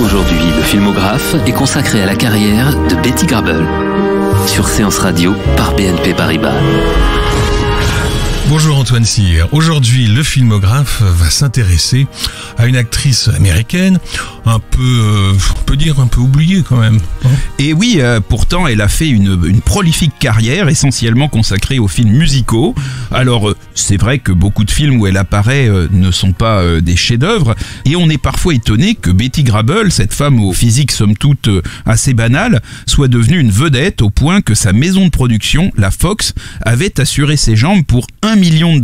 Aujourd'hui, le filmographe est consacré à la carrière de Betty Grable sur Séance Radio par BNP Paribas. Bonjour Antoine Cyr. Aujourd'hui, le filmographe va s'intéresser à une actrice américaine un peu, on peut dire un peu oubliée quand même. Et oui, pourtant elle a fait une prolifique carrière essentiellement consacrée aux films musicaux. Alors c'est vrai que beaucoup de films où elle apparaît ne sont pas des chefs-d'œuvre, et on est parfois étonné que Betty Grable, cette femme au physique somme toute assez banal, soit devenue une vedette au point que sa maison de production, la Fox, avait assuré ses jambes pour $1 million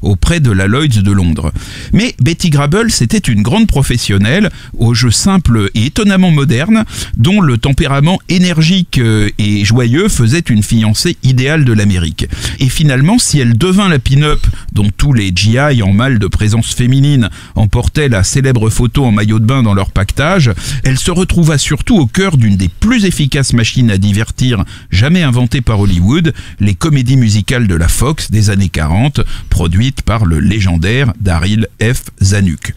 auprès de la Lloyd's de Londres. Mais Betty Grable, c'était une grande professionnelle au jeu simple et étonnamment moderne, dont le tempérament énergique et joyeux faisait une fiancée idéale de l'Amérique. Et finalement, si elle devint la pin-up dont tous les GI en mal de présence féminine emportaient la célèbre photo en maillot de bain dans leur pactage, elle se retrouva surtout au cœur d'une des plus efficaces machines à divertir jamais inventées par Hollywood, les comédies musicales de la Fox des années 40, produites par le légendaire Daryl F. Zanuck.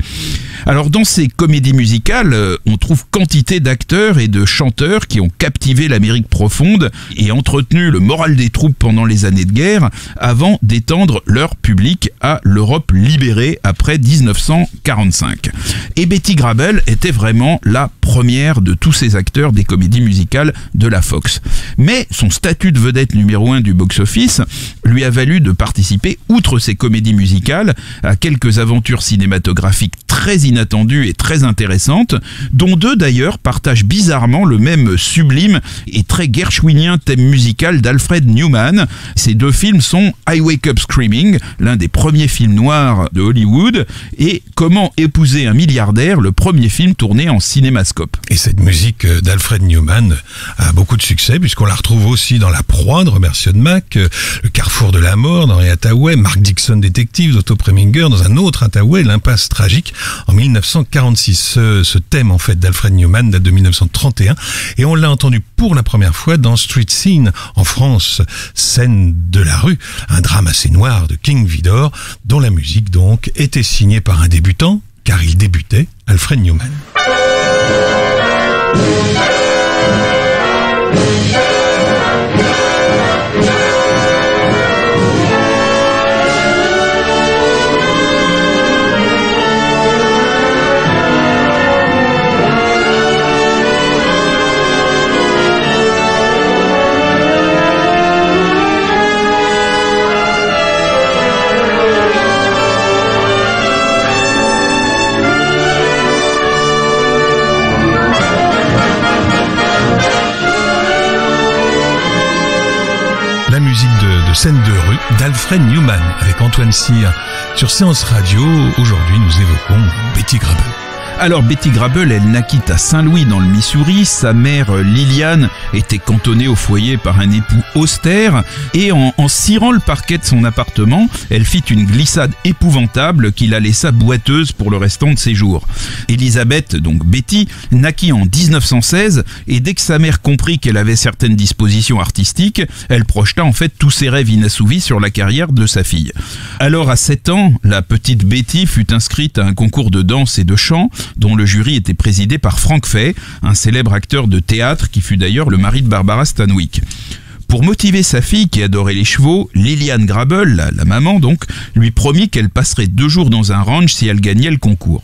Alors dans ces comédies musicales, on trouve quantité d'acteurs et de chanteurs qui ont captivé l'Amérique profonde et entretenu le moral des troupes pendant les années de guerre avant d'étendre leur public à l'Europe libérée après 1945. Et Betty Grable était vraiment la première de tous ces acteurs des comédies musicales de la Fox. Mais son statut de vedette numéro 1 du box-office lui a valu de participer, outre ses comédies musicales, à quelques aventures cinématographiques très inattendues et très intéressantes, dont deux d'ailleurs partagent bizarrement le même sublime et très gershwinien thème musical d'Alfred Newman. Ces deux films sont I Wake Up Screaming, l'un des premiers films noirs de Hollywood, et Comment épouser un milliardaire, le premier film tourné en cinémascope. Et cette musique d'Alfred Newman a beaucoup de succès puisqu'on la retrouve aussi dans La Proie de Robert Siodmak, Le Carrefour de la Mort d'Henry Hathaway, Mark Dixon Détective d'Otto Preminger, dans un autre Hathaway, L'Impasse Tragique en 1946. Ce thème en fait d'Alfred Newman date de 1931 et on l'a entendu pour la première fois dans Street Scene en France, Scène de la rue, un drame assez noir de King Vidor dont la musique donc était signée par un débutant, car il débutait, Alfred Newman. La musique de Scène de rue d'Alfred Newman avec Antoine Cyr sur Séance Radio. Aujourd'hui, nous évoquons Betty Grable. Alors Betty Grable, elle naquit à Saint-Louis dans le Missouri. Sa mère Liliane était cantonnée au foyer par un époux austère et en cirant le parquet de son appartement, elle fit une glissade épouvantable qui la laissa boiteuse pour le restant de ses jours. Elisabeth, donc Betty, naquit en 1916 et dès que sa mère comprit qu'elle avait certaines dispositions artistiques, elle projeta en fait tous ses rêves inassouvis sur la carrière de sa fille. Alors à 7 ans, la petite Betty fut inscrite à un concours de danse et de chant dont le jury était présidé par Frank Fay, un célèbre acteur de théâtre qui fut d'ailleurs le mari de Barbara Stanwyck. Pour motiver sa fille qui adorait les chevaux, Liliane Grable, la maman donc, lui promit qu'elle passerait 2 jours dans un ranch si elle gagnait le concours.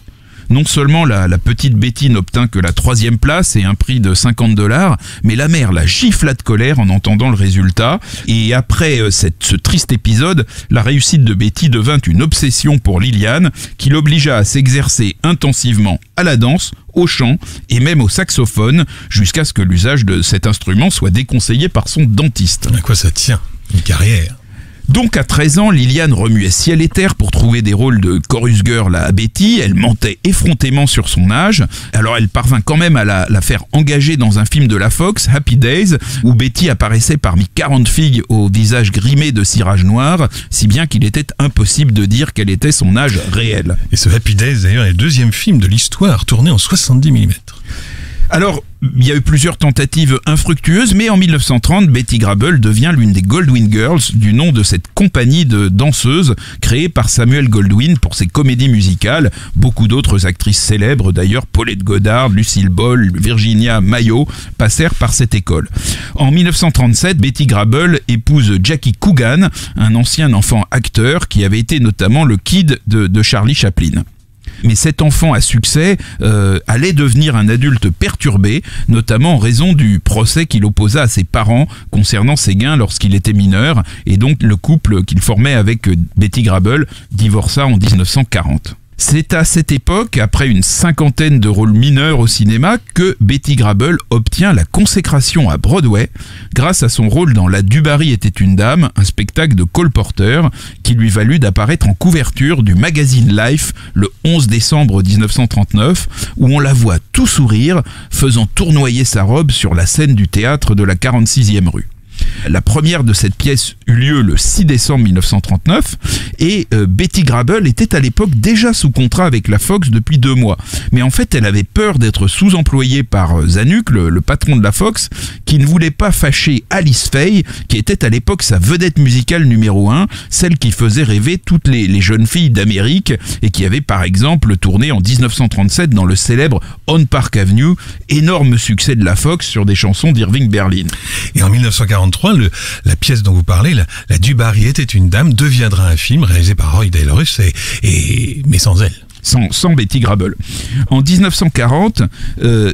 Non seulement la petite Betty n'obtint que la 3e place et un prix de $50, mais la mère la gifla de colère en entendant le résultat. Et après ce triste épisode, la réussite de Betty devint une obsession pour Liliane, qui l'obligea à s'exercer intensivement à la danse, au chant et même au saxophone, jusqu'à ce que l'usage de cet instrument soit déconseillé par son dentiste. À quoi ça tient, une carrière ? Donc à 13 ans, Liliane remuait ciel et terre pour trouver des rôles de chorus girl à Betty. Elle mentait effrontément sur son âge. Alors elle parvint quand même à la faire engager dans un film de la Fox, Happy Days, où Betty apparaissait parmi 40 filles au visage grimé de cirage noir, si bien qu'il était impossible de dire quel était son âge réel. Et ce Happy Days d'ailleurs est le 2e film de l'histoire tourné en 70 mm. Alors, il y a eu plusieurs tentatives infructueuses, mais en 1930, Betty Grable devient l'une des Goldwyn Girls, du nom de cette compagnie de danseuses créée par Samuel Goldwyn pour ses comédies musicales. Beaucoup d'autres actrices célèbres, d'ailleurs, Paulette Goddard, Lucille Ball, Virginia Mayo, passèrent par cette école. En 1937, Betty Grable épouse Jackie Coogan, un ancien enfant acteur qui avait été notamment le kid de Charlie Chaplin. Mais cet enfant à succès allait devenir un adulte perturbé, notamment en raison du procès qu'il opposa à ses parents concernant ses gains lorsqu'il était mineur, et donc le couple qu'il formait avec Betty Grable divorça en 1940. C'est à cette époque, après une cinquantaine de rôles mineurs au cinéma, que Betty Grable obtient la consécration à Broadway grâce à son rôle dans La Du Barry était une dame, un spectacle de Cole Porter qui lui valut d'apparaître en couverture du magazine Life le 11 décembre 1939 où on la voit tout sourire faisant tournoyer sa robe sur la scène du théâtre de la 46e rue. La première de cette pièce eut lieu le 6 décembre 1939 et Betty Grable était à l'époque déjà sous contrat avec la Fox depuis 2 mois. Mais en fait, elle avait peur d'être sous-employée par Zanuck, le patron de la Fox, qui ne voulait pas fâcher Alice Faye, qui était à l'époque sa vedette musicale numéro 1, celle qui faisait rêver toutes les jeunes filles d'Amérique et qui avait par exemple tourné en 1937 dans le célèbre On Park Avenue, énorme succès de la Fox sur des chansons d'Irving Berlin. Et en 1943, la pièce dont vous parlez, la Du Barry était une dame, deviendra un film réalisé par Roy Dalrus, mais sans elle. Sans Betty Grable. En 1940,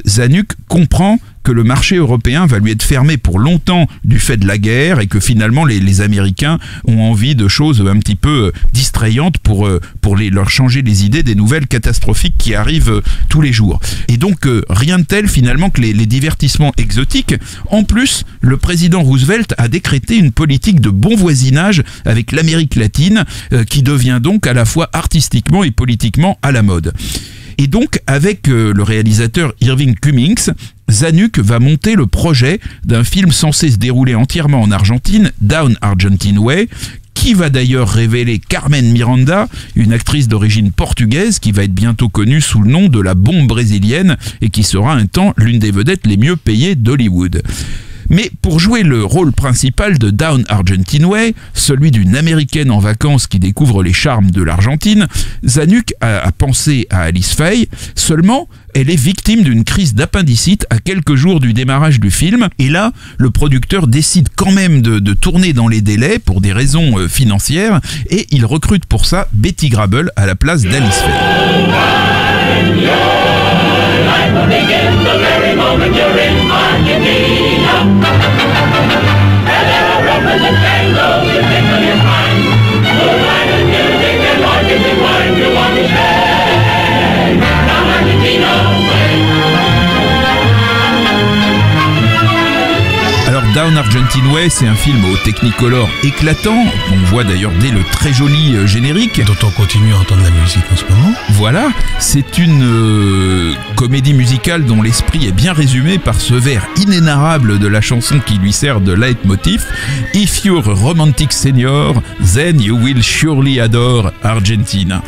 Zanuck comprend que le marché européen va lui être fermé pour longtemps du fait de la guerre et que finalement les Américains ont envie de choses un petit peu distrayantes pour leur changer les idées des nouvelles catastrophiques qui arrivent tous les jours. Et donc rien de tel finalement que les divertissements exotiques. En plus, le président Roosevelt a décrété une politique de bon voisinage avec l'Amérique latine qui devient donc à la fois artistiquement et politiquement à la mode. Et donc, avec le réalisateur Irving Cummings, Zanuck va monter le projet d'un film censé se dérouler entièrement en Argentine, Down Argentine Way, qui va d'ailleurs révéler Carmen Miranda, une actrice d'origine portugaise qui va être bientôt connue sous le nom de la bombe brésilienne et qui sera un temps l'une des vedettes les mieux payées d'Hollywood. Mais pour jouer le rôle principal de Down Argentine Way, celui d'une Américaine en vacances qui découvre les charmes de l'Argentine, Zanuck a pensé à Alice Faye, seulement elle est victime d'une crise d'appendicite à quelques jours du démarrage du film, et là, le producteur décide quand même de tourner dans les délais pour des raisons financières, et il recrute pour ça Betty Grable à la place d'Alice Faye. Alors Down Argentine Way, c'est un film au Technicolor éclatant, on voit d'ailleurs dès le très joli générique. Dont on continue à entendre la musique en ce moment. Voilà, c'est une comédie musicale dont l'esprit est bien résumé par ce vers inénarrable de la chanson qui lui sert de leitmotiv. If you're a romantic senior, then you will surely adore Argentina.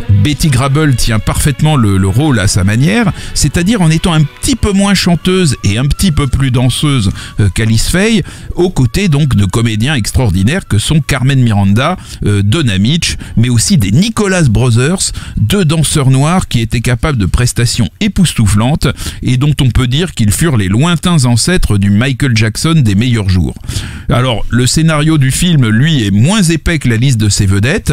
Betty Grable tient parfaitement le rôle à sa manière, c'est-à-dire en étant un petit peu moins chanteuse et un petit peu plus danseuse qu'Alice Faye, aux côtés donc de comédiens extraordinaires que sont Carmen Miranda, Donna Mitch, mais aussi des Nicholas Brothers, 2 danseurs noirs qui étaient capables de prestations époustouflantes et dont on peut dire qu'ils furent les lointains ancêtres du Michael Jackson des meilleurs jours. Alors, le scénario du film, lui, est moins épais que la liste de ses vedettes.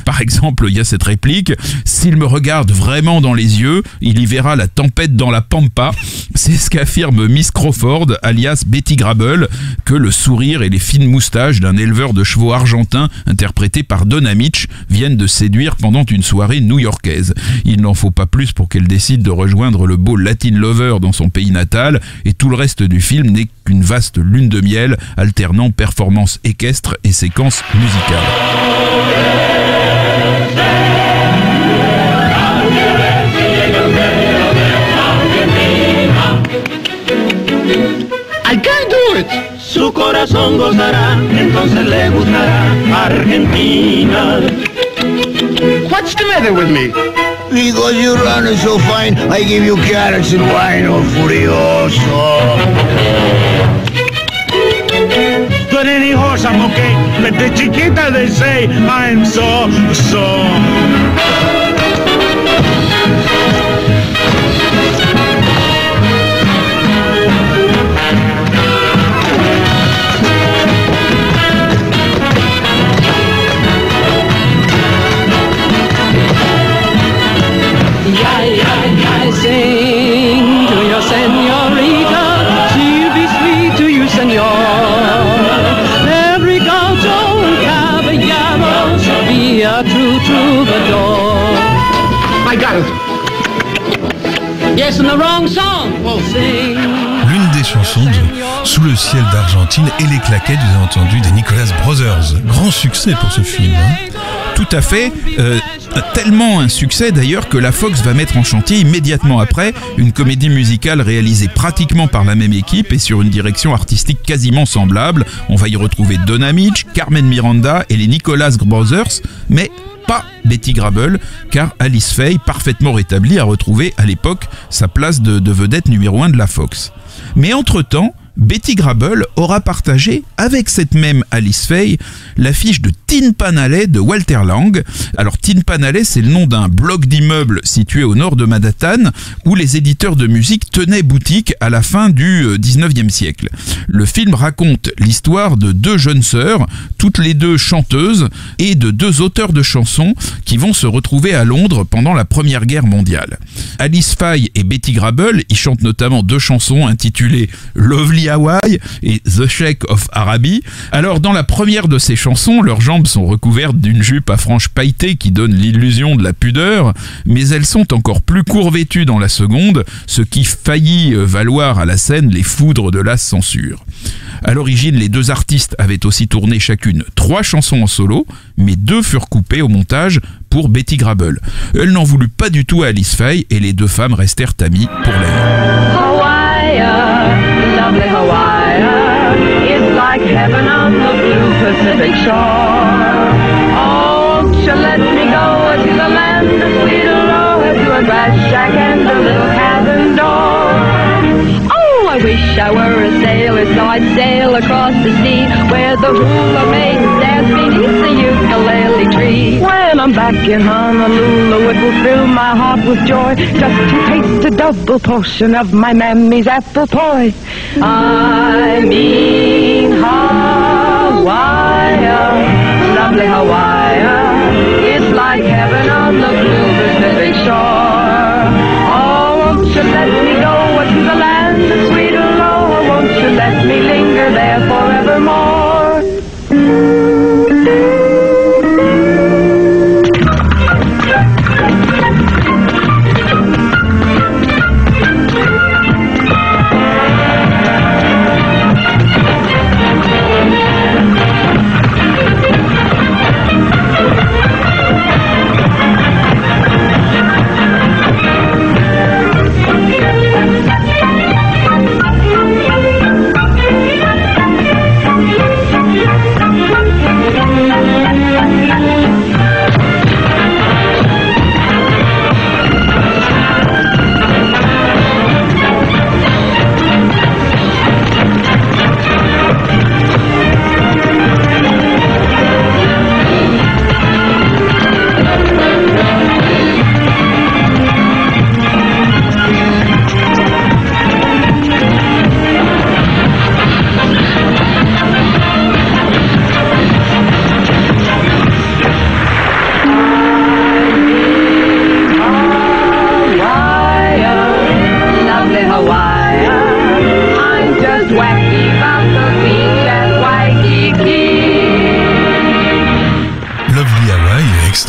Par exemple, il y a cette réplique: « S'il me regarde vraiment dans les yeux, il y verra la tempête dans la pampa. » C'est ce qu'affirme Miss Crawford, alias Betty Grable, que le sourire et les fines moustaches d'un éleveur de chevaux argentin, interprété par Donna Mitch, viennent de séduire pendant une soirée new-yorkaise. Il n'en faut pas plus pour qu'elle décide de rejoindre le beau Latin Lover dans son pays natal, et tout le reste du film n'est qu'une vaste lune de miel, alternant performances équestres et séquences musicales. I can't do it. Su corazón gozará, entonces le gustará Argentina. What's the matter with me? Because you run it so fine, I give you carrots and wine, oh furioso. To any horse I'm okay, but the chiquita they say I'm so. Sing to your señorita, she'll be sweet to you, señor. Every gaucho and caballero shall be a true troubadour. I got it. Yes, and the wrong song. Well, sing. L'une des chansons de Sous le ciel d'Argentine et les claquettes, vous avez entendu, des Nicolas Brothers. Grand succès pour ce film. Tout à fait, tellement un succès d'ailleurs que la Fox va mettre en chantier immédiatement après une comédie musicale réalisée pratiquement par la même équipe et sur une direction artistique quasiment semblable. On va y retrouver Donna Mitch, Carmen Miranda et les Nicolas Brothers, mais pas Betty Grable, car Alice Faye, parfaitement rétablie, a retrouvé à l'époque sa place de vedette numéro 1 de la Fox. Mais entre-temps, Betty Grable aura partagé avec cette même Alice Faye l'affiche de Tin Pan Alley de Walter Lang. Alors Tin Pan Alley, c'est le nom d'un bloc d'immeubles situé au nord de Manhattan où les éditeurs de musique tenaient boutique à la fin du 19e siècle. Le film raconte l'histoire de deux jeunes sœurs, toutes les deux chanteuses, et de deux auteurs de chansons qui vont se retrouver à Londres pendant la Première Guerre mondiale. Alice Faye et Betty Grable y chantent notamment deux chansons intitulées Lovely Hawaii et The Sheikh of Araby. Alors dans la première de ces chansons, leurs jambes sont recouvertes d'une jupe à franges pailletées qui donne l'illusion de la pudeur, mais elles sont encore plus court-vêtues dans la seconde, ce qui faillit valoir à la scène les foudres de la censure. À l'origine, les deux artistes avaient aussi tourné chacune 3 chansons en solo, mais 2 furent coupées au montage pour Betty Grable. Elle n'en voulut pas du tout à Alice Faye et les deux femmes restèrent amies pour la vie. Lovely Hawaii, it's like heaven on the blue Pacific shore. Oh, won't you let me go to the land of sweet Aloha, to a grass shack and a little cabin door. Oh, I wish I were a sailor so I'd sail across the sea, where the hula maidens dance beneath the ukulele tree. When I'm back in Honolulu, it will fill my heart with joy just to taste a double portion of my mammy's apple pie. I mean Hawaii, lovely Hawaii, it's like heaven on the blue Pacific shore. Oh, won't you let me go to the land of sweet Aloha, won't you let me linger there forevermore?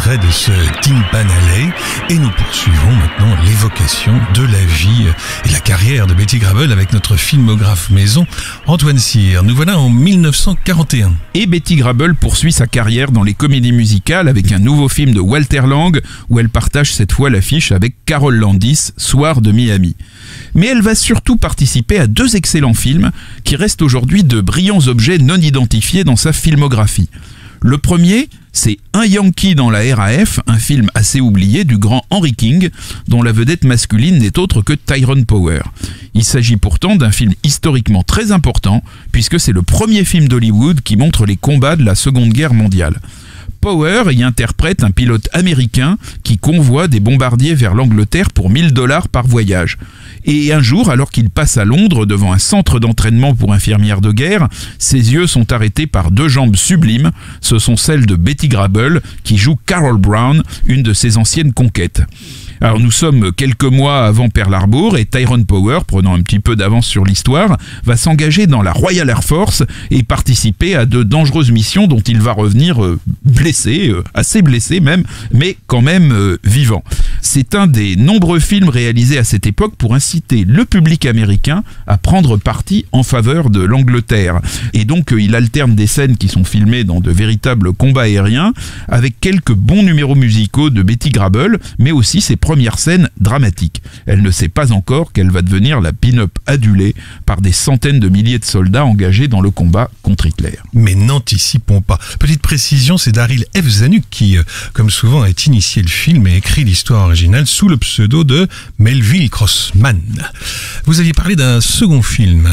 De ce Tin Pan Alley, et nous poursuivons maintenant l'évocation de la vie et la carrière de Betty Grable avec notre filmographe maison Antoine Cyr. Nous voilà en 1941. Et Betty Grable poursuit sa carrière dans les comédies musicales avec un nouveau film de Walter Lang où elle partage cette fois l'affiche avec Carol Landis, Soir de Miami. Mais elle va surtout participer à 2 excellents films qui restent aujourd'hui de brillants objets non identifiés dans sa filmographie. Le premier, C'est Un Yankee dans la RAF, un film assez oublié du grand Henry King, dont la vedette masculine n'est autre que Tyrone Power. Il s'agit pourtant d'un film historiquement très important, puisque c'est le premier film d'Hollywood qui montre les combats de la Seconde Guerre mondiale. Power y interprète un pilote américain qui convoie des bombardiers vers l'Angleterre pour $1000 par voyage. Et un jour, alors qu'il passe à Londres devant un centre d'entraînement pour infirmières de guerre, ses yeux sont arrêtés par deux jambes sublimes. Ce sont celles de Betty Grable, qui joue Carol Brown, une de ses anciennes conquêtes. Alors nous sommes quelques mois avant Pearl Harbor et Tyrone Power, prenant un petit peu d'avance sur l'histoire, va s'engager dans la Royal Air Force et participer à de dangereuses missions dont il va revenir blessé, assez blessé même, mais quand même vivant. C'est un des nombreux films réalisés à cette époque pour inciter le public américain à prendre parti en faveur de l'Angleterre. Et donc il alterne des scènes qui sont filmées dans de véritables combats aériens avec quelques bons numéros musicaux de Betty Grable, mais aussi ses première scène dramatique. Elle ne sait pas encore qu'elle va devenir la pin-up adulée par des centaines de milliers de soldats engagés dans le combat contre Hitler. Mais n'anticipons pas. Petite précision, c'est Daryl F. Zanuck qui, comme souvent, a initié le film et écrit l'histoire originale sous le pseudo de Melville Crossman. Vous aviez parlé d'un second film.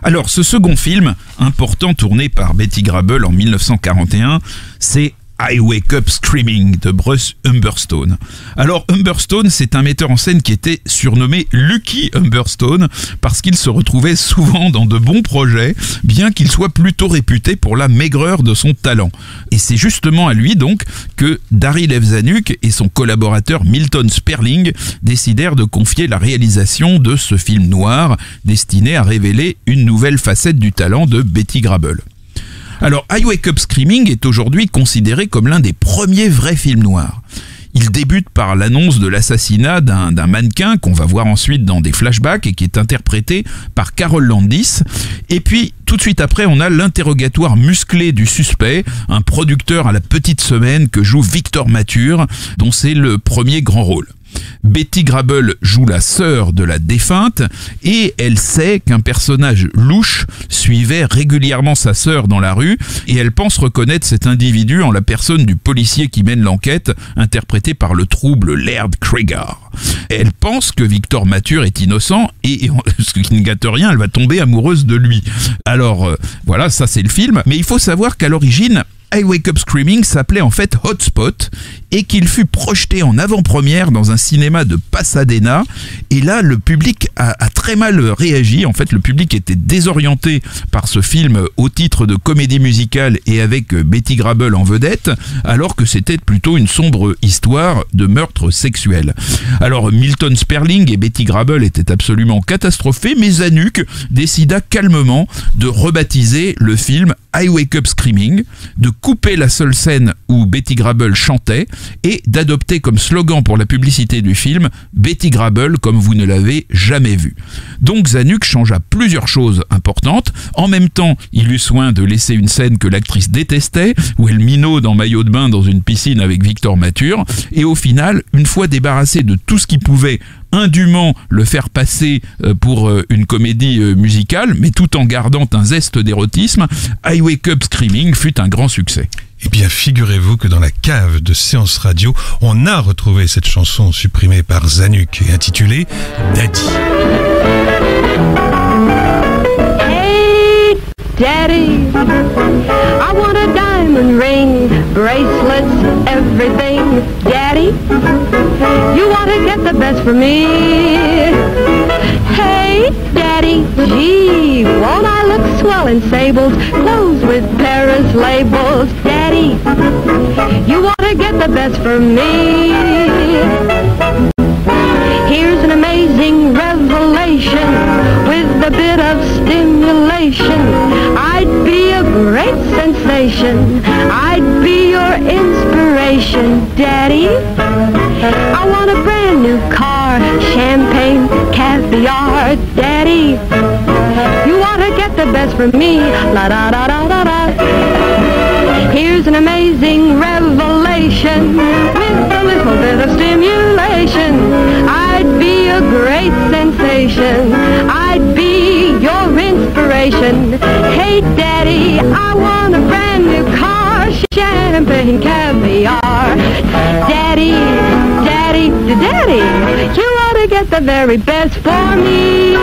Alors, ce second film, important, tourné par Betty Grable en 1941, c'est I Wake Up Screaming de Bruce Humberstone. Alors Humberstone, c'est un metteur en scène qui était surnommé Lucky Humberstone parce qu'il se retrouvait souvent dans de bons projets, bien qu'il soit plutôt réputé pour la maigreur de son talent. Et c'est justement à lui donc que Daryl F. Zanuck et son collaborateur Milton Sperling décidèrent de confier la réalisation de ce film noir destiné à révéler une nouvelle facette du talent de Betty Grable. Alors, I Wake Up Screaming est aujourd'hui considéré comme l'un des premiers vrais films noirs. Il débute par l'annonce de l'assassinat d'un mannequin qu'on va voir ensuite dans des flashbacks et qui est interprété par Carol Landis. Et puis, tout de suite après, on a l'interrogatoire musclé du suspect, un producteur à la petite semaine que joue Victor Mature, dont c'est le premier grand rôle. Betty Grable joue la sœur de la défunte et elle sait qu'un personnage louche suivait régulièrement sa sœur dans la rue et elle pense reconnaître cet individu en la personne du policier qui mène l'enquête, interprété par le trouble Laird Cregar. Elle pense que Victor Mature est innocent et ce qui ne gâte rien, elle va tomber amoureuse de lui. Alors voilà, ça c'est le film, mais il faut savoir qu'à l'origine, I Wake Up Screaming s'appelait en fait Hotspot et qu'il fut projeté en avant-première dans un cinéma de Pasadena. Et là, le public a très mal réagi. En fait, le public était désorienté par ce film au titre de comédie musicale et avec Betty Grable en vedette, alors que c'était plutôt une sombre histoire de meurtre sexuel. Alors, Milton Sperling et Betty Grable étaient absolument catastrophés, mais Zanuck décida calmement de rebaptiser le film I Wake Up Screaming, de couper la seule scène où Betty Grable chantait et d'adopter comme slogan pour la publicité du film Betty Grable comme vous ne l'avez jamais vu. Donc Zanuck changea plusieurs choses importantes. En même temps, il eut soin de laisser une scène que l'actrice détestait, où elle minaude en maillot de bain dans une piscine avec Victor Mature. Et au final, une fois débarrassé de tout ce qui pouvait indûment le faire passer pour une comédie musicale, mais tout en gardant un zeste d'érotisme, I Wake Up Screaming fut un grand succès. Eh bien, figurez-vous que dans la cave de Séance Radio, on a retrouvé cette chanson supprimée par Zanuck et intitulée Daddy. Hey, Daddy, I want a diamond ring, bracelets, everything. Daddy, you want to get the best for me. Hey, Daddy, gee, won't I look swell in sables, clothes with Paris labels. Daddy, you want to get the best for me. Here's an amazing revelation with a bit of stimulation. I'd be a great sensation. I'd be your inspiration, Daddy. I want a brand new car, champagne, caviar, Daddy. You want to get the best from me, la da da da da da. Here's an amazing revelation with a little bit of stimulation. I'd be a great sensation. I'd be your inspiration. Hey, Daddy, I want a brand new car, champagne. champagne caviar. Daddy, daddy, daddy, you ought to get the very best for me.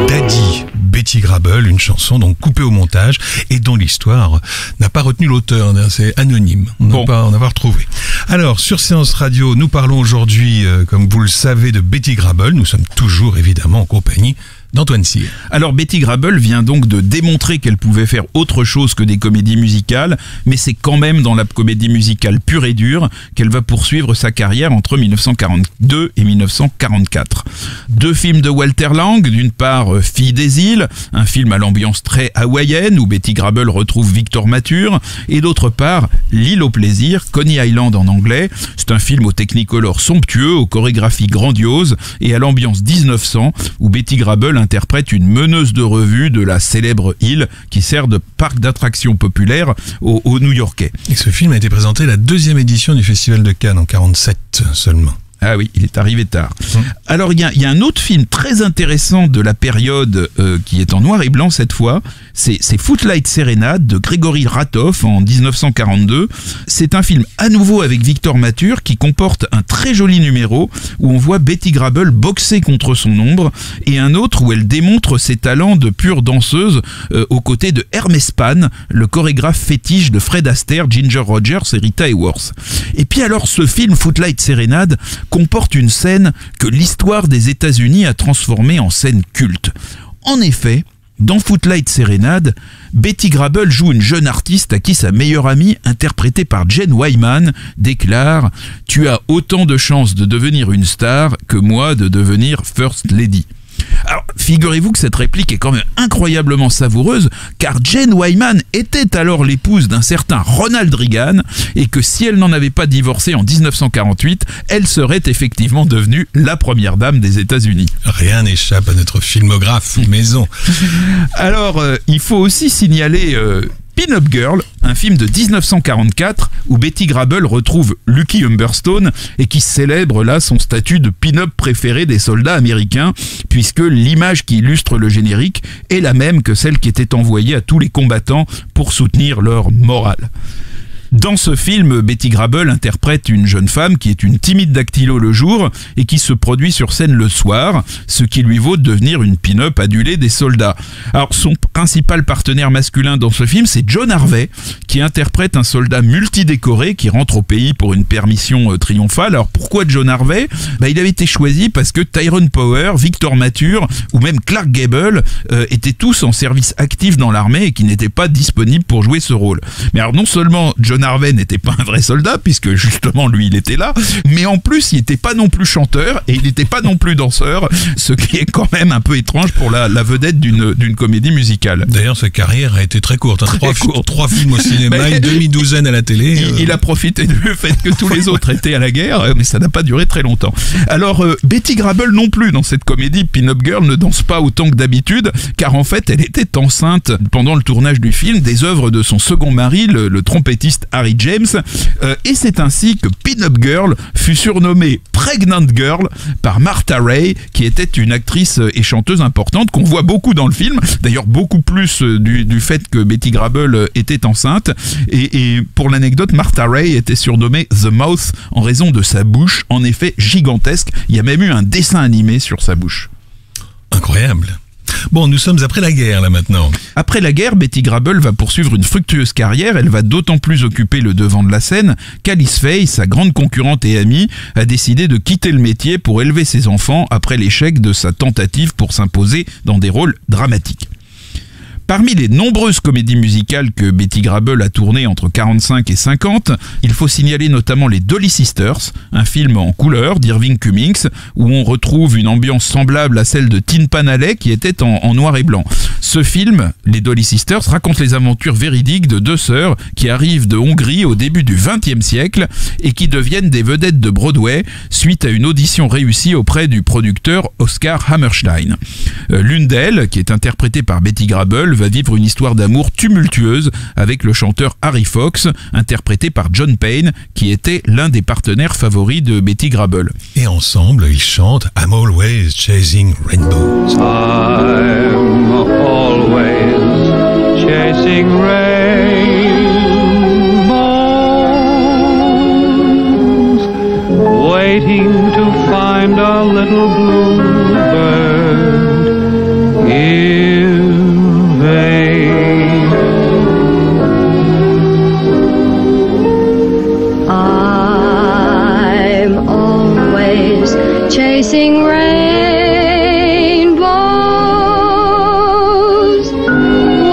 Daddy, Betty Grable, une chanson donc coupée au montage et dont l'histoire n'a pas retenu l'auteur, c'est anonyme, on n'a pas retrouvé. Alors, sur Séance Radio, nous parlons aujourd'hui, comme vous le savez, de Betty Grable. Nous sommes toujours évidemment en compagnie d'Antoine Cyr. Alors Betty Grable vient donc de démontrer qu'elle pouvait faire autre chose que des comédies musicales, mais c'est quand même dans la comédie musicale pure et dure qu'elle va poursuivre sa carrière entre 1942 et 1944. 2 films de Walter Lang, d'une part Fille des îles, un film à l'ambiance très hawaïenne où Betty Grable retrouve Victor Mature, et d'autre part L'île au plaisir, Coney Island en anglais. C'est un film au Technicolor somptueux, aux chorégraphies grandioses et à l'ambiance 1900 où Betty Grable interprète une meneuse de revue de la célèbre île qui sert de parc d'attractions populaire aux New-Yorkais. Et ce film a été présenté à la 2e édition du Festival de Cannes en 1947 seulement. Ah oui, il est arrivé tard. Alors il y a un autre film très intéressant de la période qui est en noir et blanc cette fois, c'est Footlight Serenade de Gregory Ratoff en 1942. C'est un film à nouveau avec Victor Mature qui comporte un très joli numéro où on voit Betty Grable boxer contre son ombre et un autre où elle démontre ses talents de pure danseuse aux côtés de Hermes Pan, le chorégraphe fétiche de Fred Astaire, Ginger Rogers et Rita Hayworth. Et puis alors ce film Footlight Serenade comporte une scène que l'histoire des États-Unis a transformée en scène culte. En effet, dans Footlight Serenade, Betty Grable joue une jeune artiste à qui sa meilleure amie, interprétée par Jane Wyman, déclare « Tu as autant de chances de devenir une star que moi de devenir First Lady ». Alors, figurez-vous que cette réplique est quand même incroyablement savoureuse, car Jane Wyman était alors l'épouse d'un certain Ronald Reagan, et que si elle n'en avait pas divorcé en 1948, elle serait effectivement devenue la première dame des États-Unis. Rien n'échappe à notre filmographe maison. Alors, il faut aussi signaler Pin-Up Girl, un film de 1944 où Betty Grable retrouve Lucky Humberstone et qui célèbre là son statut de pin-up préféré des soldats américains, puisque l'image qui illustre le générique est la même que celle qui était envoyée à tous les combattants pour soutenir leur morale. Dans ce film, Betty Grable interprète une jeune femme qui est une timide dactylo le jour et qui se produit sur scène le soir, ce qui lui vaut de devenir une pin-up adulée des soldats. Alors son principal partenaire masculin dans ce film, c'est John Harvey, qui interprète un soldat multidécoré qui rentre au pays pour une permission triomphale. Alors pourquoi John Harvey ? Il avait été choisi parce que Tyrone Power, Victor Mature ou même Clark Gable étaient tous en service actif dans l'armée et qui n'étaient pas disponibles pour jouer ce rôle. Mais alors non seulement John Harvey n'était pas un vrai soldat, puisque justement lui il était là, mais en plus il n'était pas non plus chanteur et il n'était pas non plus danseur, ce qui est quand même un peu étrange pour la vedette d'une comédie musicale. D'ailleurs sa carrière a été très courte, trois films au cinéma, une demi-douzaine à la télé. Il a profité du fait que tous les autres étaient à la guerre, mais ça n'a pas duré très longtemps. Alors Betty Grable non plus dans cette comédie Pin-Up Girl ne danse pas autant que d'habitude, car en fait elle était enceinte pendant le tournage du film des œuvres de son second mari, le trompettiste Harry James, et c'est ainsi que Pin-Up Girl fut surnommée Pregnant Girl par Martha Ray, qui était une actrice et chanteuse importante qu'on voit beaucoup dans le film, d'ailleurs beaucoup plus du fait que Betty Grable était enceinte, et pour l'anecdote, Martha Ray était surnommée The Mouth en raison de sa bouche, en effet gigantesque. Il y a même eu un dessin animé sur sa bouche. Incroyable. Bon, nous sommes après la guerre là maintenant. Après la guerre, Betty Grable va poursuivre une fructueuse carrière. Elle va d'autant plus occuper le devant de la scène qu'Alice Faye, sa grande concurrente et amie, a décidé de quitter le métier pour élever ses enfants après l'échec de sa tentative pour s'imposer dans des rôles dramatiques. Parmi les nombreuses comédies musicales que Betty Grable a tournées entre 45 et 50, il faut signaler notamment les Dolly Sisters, un film en couleur d'Irving Cummings, où on retrouve une ambiance semblable à celle de Tin Pan Alley qui était en noir et blanc. Ce film, les Dolly Sisters, raconte les aventures véridiques de 2 sœurs qui arrivent de Hongrie au début du XXe siècle et qui deviennent des vedettes de Broadway suite à une audition réussie auprès du producteur Oscar Hammerstein. L'une d'elles, qui est interprétée par Betty Grable, va vivre une histoire d'amour tumultueuse avec le chanteur Harry Fox, interprété par John Payne, qui était l'un des partenaires favoris de Betty Grable. Et ensemble, ils chantent I'm Always Chasing Rainbows. I'm always chasing rainbows. little bluebird in vain. I'm always chasing rainbows,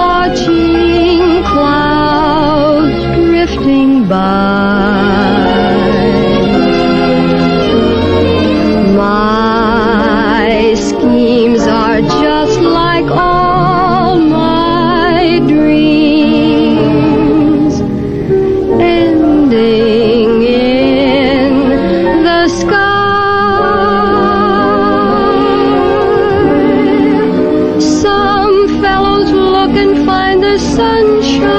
watching clouds drifting by. My schemes are just like all my dreams, ending in the sky. Some fellows look and find the sunshine.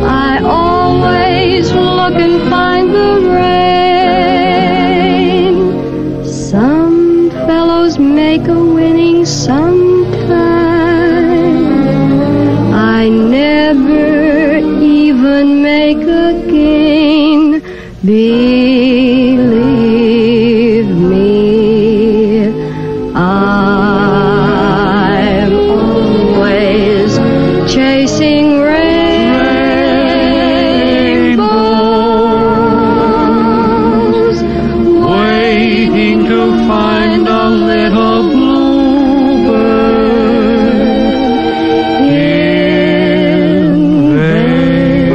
I always look and find the rain. Some fellows make a winning sometime. I never even make a gain. Believe me, I'm always chasing rainbows, Waiting to find a little bluebird in vain.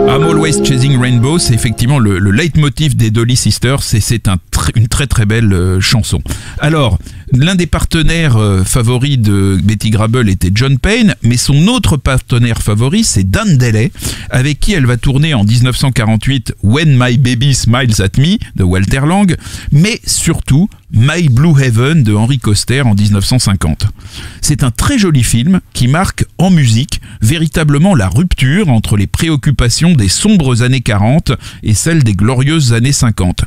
I'm Always Chasing Rainbow, c'est effectivement le leitmotiv des Dolly Sisters et c'est une très très belle chanson. Alors, l'un des partenaires favoris de Betty Grable était John Payne, mais son autre partenaire favori c'est Dan Deley, avec qui elle va tourner en 1948 When My Baby Smiles at Me de Walter Lang, mais surtout My Blue Heaven de Henry Koster en 1950. C'est un très joli film qui marque en musique véritablement la rupture entre les préoccupations des sombres années 40 et celles des glorieuses années 50.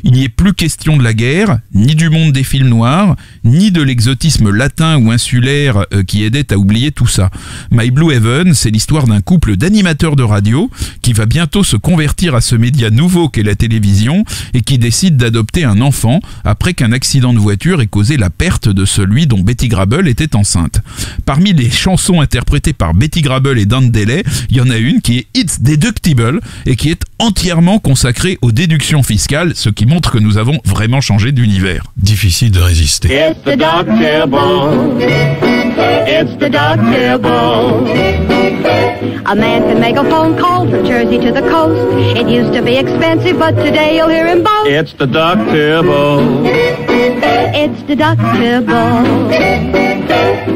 Il n'y est plus question de la guerre, ni du monde des films noirs, ni de l'exotisme latin ou insulaire qui aidait à oublier tout ça. My Blue Heaven, c'est l'histoire d'un couple d'animateurs de radio qui va bientôt se convertir à ce média nouveau qu'est la télévision et qui décide d'adopter un enfant après qu'un accident de voiture ait causé la perte de celui dont Betty Grable était enceinte. Parmi les chansons interprétées par Betty Grable et Dan Deley, il y en a une qui est It's Deductible et qui est entièrement consacrée aux déductions fiscales, ce qui montre que nous avons vraiment changé d'univers. Difficile de résister. It's deductible. It's deductible. A man can make a phone call from Jersey to the coast. It used to be expensive, but today you'll hear him boast. It's deductible. It's deductible.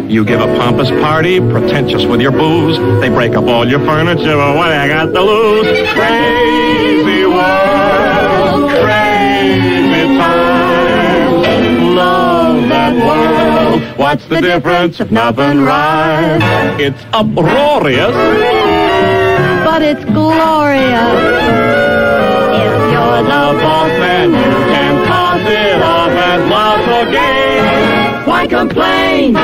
You give a pompous party, pretentious with your booze. They break up all your furniture, well, what I got to lose? Crazy world, crazy times. Love that world. What's the difference if nothing rhymes? It's uproarious, But it's glorious. if you're the boss, then you can toss it off as lots of gain. Why complain?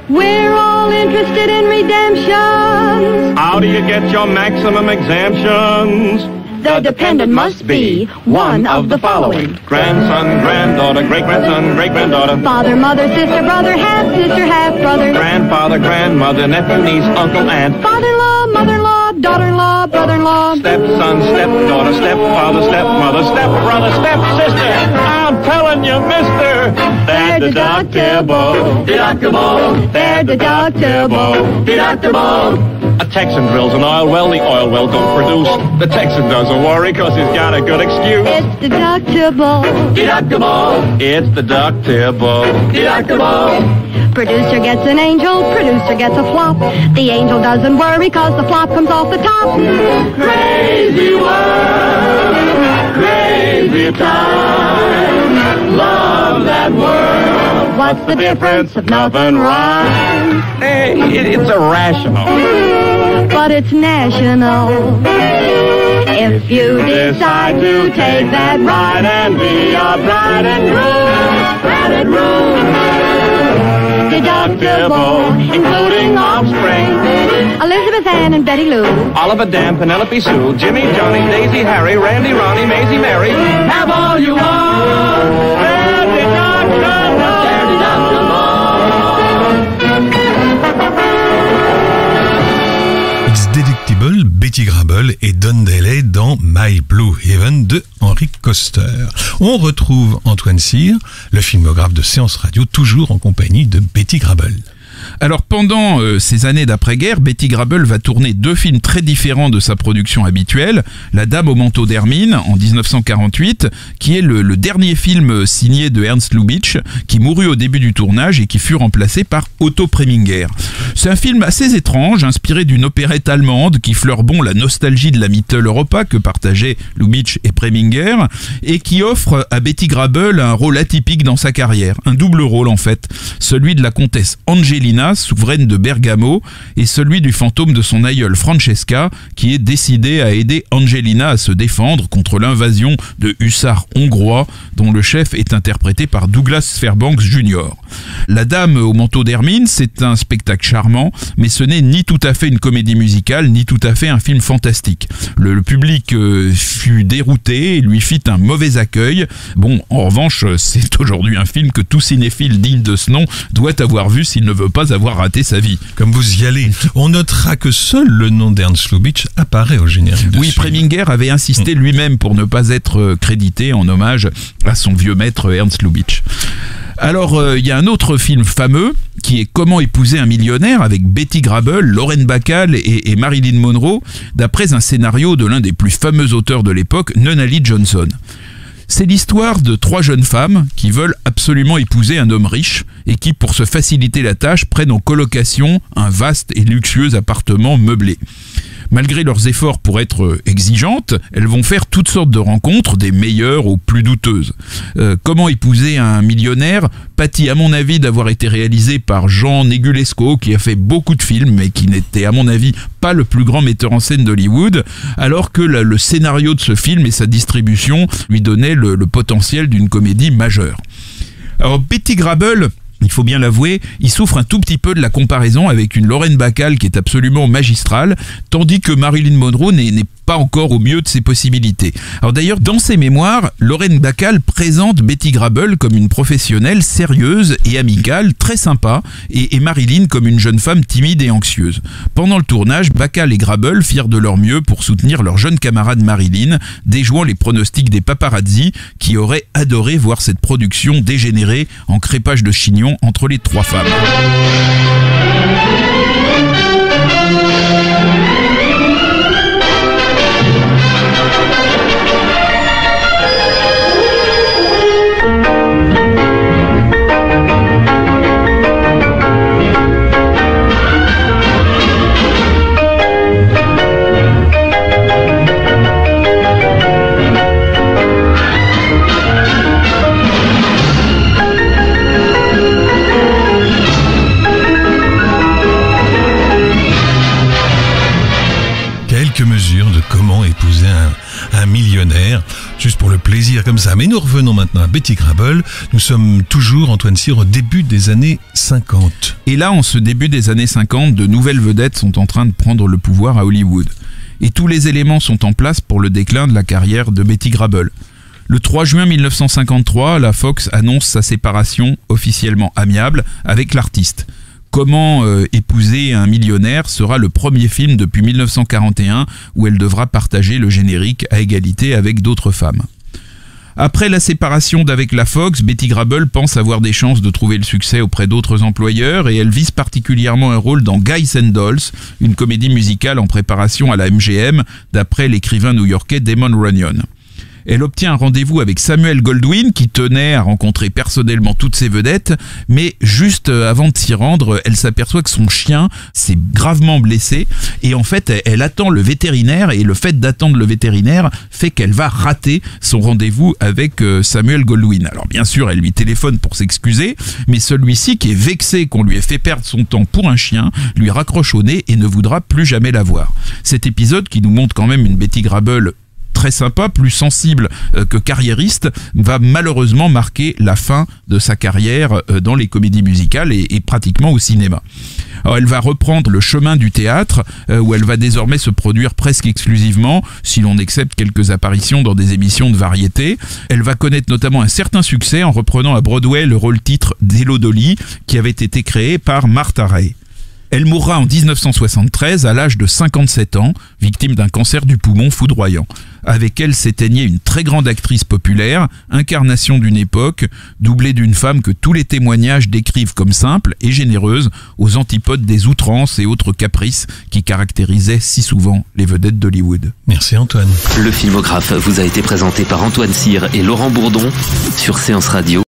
We're all interested in redemptions. How do you get your maximum exemptions? The dependent must be one of the following: Grandson, granddaughter, great-grandson, great-granddaughter. father, mother, sister, brother, half-sister, half-brother. Grandfather, grandmother, nephew, niece, uncle, aunt. Father-in-law, mother-in-law, daughter-in-law, brother-in-law. Stepson, stepdaughter, stepfather, stepmother, stepbrother, stepsister. I'm telling you, mister, they're deductible. Deductible. They're deductible. Deductible. A Texan drills an oil well, the oil well don't produce. The Texan doesn't worry cause he's got a good excuse. It's deductible. Deductible. It's deductible. Deductible. Producer gets an angel, producer gets a flop. The angel doesn't worry cause the flop comes off the top. Crazy world, crazy time. Love that world. What's the difference if nothing rhymes? Hey, it's irrational. But it's national. If you decide to take that ride and be a bride and groom, deductible, including offspring. Elizabeth Ann and Betty Lou. Oliver, Dan, Penelope Sue, Jimmy, Johnny, Daisy, Harry, Randy, Ronnie, Maisie, Mary. Have all you want. They're deductible. They're deductible. It's Deductible, Betty Grable et Don Daly dans My Blue Heaven de Henry Koster. On retrouve Antoine Cyr, le filmographe de Séance Radio, toujours en compagnie de Betty Grable. Alors pendant ces années d'après-guerre, Betty Grable va tourner 2 films très différents de sa production habituelle. La Dame au manteau d'hermine en 1948, qui est le dernier film signé de Ernst Lubitsch, qui mourut au début du tournage et qui fut remplacé par Otto Preminger. C'est un film assez étrange, inspiré d'une opérette allemande qui fleure bon la nostalgie de la Mitteleuropa que partageaient Lubitsch et Preminger, et qui offre à Betty Grable un rôle atypique dans sa carrière. Un double rôle en fait, celui de la comtesse Angelina, souveraine de Bergamo, et celui du fantôme de son aïeule Francesca, qui est décidée à aider Angelina à se défendre contre l'invasion de hussards hongrois, dont le chef est interprété par Douglas Fairbanks Jr. La Dame au manteau d'hermine, c'est un spectacle charmant, mais ce n'est ni tout à fait une comédie musicale, ni tout à fait un film fantastique. Le public fut dérouté et lui fit un mauvais accueil. Bon, en revanche, c'est aujourd'hui un film que tout cinéphile digne de ce nom doit avoir vu s'il ne veut pas avoir raté sa vie. Comme vous y allez, on notera que seul le nom d'Ernst Lubitsch apparaît au générique de Oui, ce film. Preminger avait insisté lui-même pour ne pas être crédité en hommage à son vieux maître Ernst Lubitsch. Alors, il y a un autre film fameux qui est Comment épouser un millionnaire avec Betty Grable, Lauren Bacall et Marilyn Monroe, d'après un scénario de l'un des plus fameux auteurs de l'époque, Nunnally Johnson. C'est l'histoire de 3 jeunes femmes qui veulent absolument épouser un homme riche et qui, pour se faciliter la tâche, prennent en colocation un vaste et luxueux appartement meublé. Malgré leurs efforts pour être exigeantes, elles vont faire toutes sortes de rencontres, des meilleures aux plus douteuses. Comment épouser un millionnaire pâtit à mon avis d'avoir été réalisé par Jean Negulesco, qui a fait beaucoup de films mais qui n'était à mon avis pas le plus grand metteur en scène d'Hollywood, alors que le scénario de ce film et sa distribution lui donnaient le potentiel d'une comédie majeure. Alors Betty Grable, il faut bien l'avouer, il souffre un tout petit peu de la comparaison avec une Lauren Bacall qui est absolument magistrale, tandis que Marilyn Monroe n'est pas encore au mieux de ses possibilités. Alors d'ailleurs, dans ses mémoires, Lauren Bacall présente Betty Grable comme une professionnelle sérieuse et amicale, très sympa, et Marilyn comme une jeune femme timide et anxieuse. Pendant le tournage, Bacall et Grable firent de leur mieux pour soutenir leur jeune camarade Marilyn, déjouant les pronostics des paparazzi qui auraient adoré voir cette production dégénérer en crépage de chignon entre les 3 femmes. Quelques mesures de comment épouser un millionnaire, juste pour le plaisir comme ça. Mais nous revenons maintenant à Betty Grable. Nous sommes toujours, Antoine Cyr, au début des années 50. Et là, en ce début des années 50, de nouvelles vedettes sont en train de prendre le pouvoir à Hollywood. Et tous les éléments sont en place pour le déclin de la carrière de Betty Grable. Le 3 juin 1953, la Fox annonce sa séparation officiellement amiable avec l'artiste. Comment épouser un millionnaire sera le premier film depuis 1941 où elle devra partager le générique à égalité avec d'autres femmes. Après la séparation d'avec la Fox, Betty Grable pense avoir des chances de trouver le succès auprès d'autres employeurs et elle vise particulièrement un rôle dans Guys and Dolls, une comédie musicale en préparation à la MGM d'après l'écrivain new-yorkais Damon Runyon. Elle obtient un rendez-vous avec Samuel Goldwyn qui tenait à rencontrer personnellement toutes ses vedettes, mais juste avant de s'y rendre, elle s'aperçoit que son chien s'est gravement blessé et en fait elle attend le vétérinaire et le fait d'attendre le vétérinaire fait qu'elle va rater son rendez-vous avec Samuel Goldwyn. Alors bien sûr elle lui téléphone pour s'excuser, mais celui-ci qui est vexé qu'on lui ait fait perdre son temps pour un chien, lui raccroche au nez et ne voudra plus jamais la voir. Cet épisode qui nous montre quand même une Betty Grable très sympa, plus sensible que carriériste, va malheureusement marquer la fin de sa carrière dans les comédies musicales et pratiquement au cinéma. Alors, elle va reprendre le chemin du théâtre, où elle va désormais se produire presque exclusivement, si l'on accepte quelques apparitions dans des émissions de variété. Elle va connaître notamment un certain succès en reprenant à Broadway le rôle-titre d'Hello Dolly, qui avait été créé par Martha Raye. Elle mourra en 1973 à l'âge de 57 ans, victime d'un cancer du poumon foudroyant. Avec elle s'éteignait une très grande actrice populaire, incarnation d'une époque, doublée d'une femme que tous les témoignages décrivent comme simple et généreuse, aux antipodes des outrances et autres caprices qui caractérisaient si souvent les vedettes d'Hollywood. Merci Antoine. Le filmographe vous a été présenté par Antoine Cyr et Laurent Bourdon sur Séance Radio.